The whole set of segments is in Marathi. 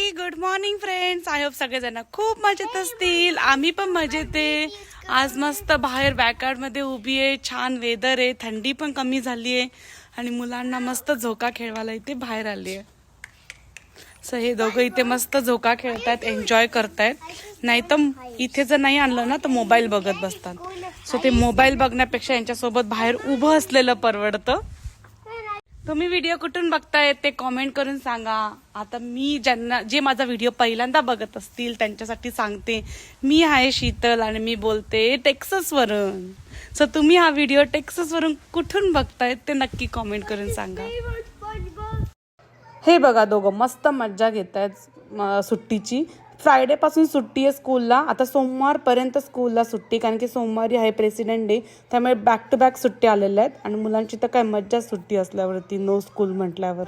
Hi good morning friends. I hope सगळेजण खूप मजेत असतील. आम्ही पण मजेत आहे. आज मस्त बाहेर बॅकयार्ड मध्ये उभी आहे. छान वेदर आहे. थंडी पण कमी झाली आहे आणि मुलांना मस्त झोका खेळवायला इथे बाहेर आली आहे. सो हे दोघं इथे मस्त झोका खेळतायत, एन्जॉय करतायत. नाही तर इथे जर नाही आणलं ना तर मोबाईल बघत बसतात. सो ते मोबाईल बघण्यापेक्षा यांच्यासोबत बाहेर उभं असलेलं परवडतं. तुम्ही व्हिडिओ कुठून बघताय ते कॉमेंट करून सांगा. आता मी जे माझा व्हिडिओ पहिल्यांदा बघत असतील त्यांच्यासाठी सांगते. मी आहे शीतल आणि मी बोलते टेक्सास वरून. सो तुम्ही हा व्हिडिओ टेक्सास वरून कुठून बघताय ते नक्की कॉमेंट करून सांगा. हे बघा दोघं मस्त मज्जा घेत आहेत सुट्टीची. फ्रायडे पासून सुट्टी आहे स्कूलला. आता सोमवारपर्यंत स्कूलला सुट्टी, कारण की सोमवारी आहे प्रेसिडेंट डे. त्यामुळे बॅक टू बॅक सुट्टी आलेल्या आहेत आणि मुलांची तर काय मज्जा सुट्टी असल्यावरती, नो स्कूल म्हटल्यावर.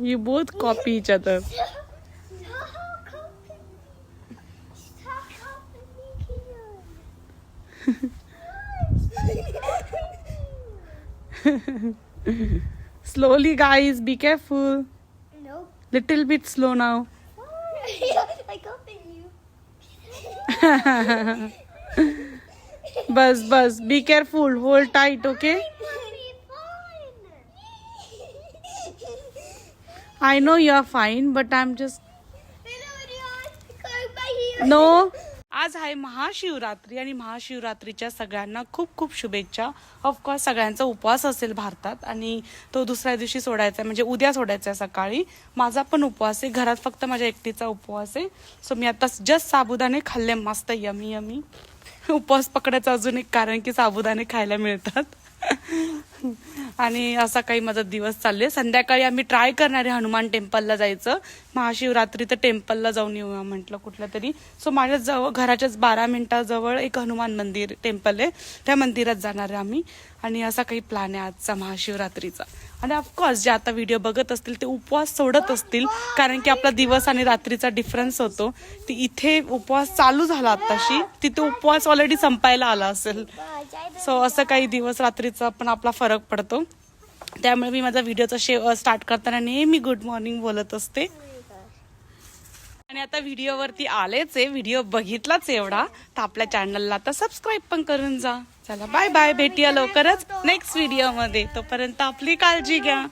You both copy each other. Slowly guys, be careful. Nope. Little bit slow now. I copy you. Bus be careful, hold tight, okay? I know you are fine, but I'm just no. आज आहे महाशिवरात्री आणि महाशिवरात्रीच्या सगळ्यांना खूप खूप शुभेच्छा. ऑफकोर्स सगळ्यांचा उपवास असेल भारतात आणि तो दुसऱ्या दिवशी सोडायचा, म्हणजे उद्या सोडायचा सकाळी. माझा पण उपवास आहे. घरात फक्त माझ्या एकटीचा उपवास आहे. सो मी आता जस्ट साबुदाणे खाल्ले, मस्त यमी यमी. उपवास पकडायचं अजून एक कारण की साबुदाणे खायला मिळतात. आणि असा काही माझा दिवस चालले. संध्याकाळी आम्ही ट्राय करणार आहे हनुमान टेम्पलला जायचं. महाशिवरात्री तर टेम्पलला जाऊन येऊया म्हटलं कुठल्या तरी. सो माझ्या जवळ घराच्याच 12 मिनिटाजवळ एक हनुमान मंदिर टेम्पल आहे, त्या मंदिरात जाणार आहे आम्ही. आणि असा काही प्लॅन आहे आजचा महाशिवरात्रीचा. आणि ऑफकोर्स जे आता व्हिडिओ बघत असतील ते उपवास सोडत असतील, कारण की आपला दिवस आणि रात्रीचा डिफरन्स होतो. ती इथे उपवास चालू झाला आताशी, तिथे उपवास ऑलरेडी संपायला आला असेल. सो असं काही दिवस रात्रीचा पण आपला फरक पडतो. त्यामुळे मी माझा व्हिडिओचा स्टार्ट करताना नेहमी गुड मॉर्निंग बोलत असते. आणि आता व्हिडिओवरती आलेच आहे, व्हिडिओ बघितलाच एवढा तर आपल्या चॅनलला आता सबस्क्राईब पण करून जा. चला बाय बाय, भेटूया लवकरच नेक्स्ट व्हिडिओ मध्ये. तोपर्यंत आपली काळजी घ्या.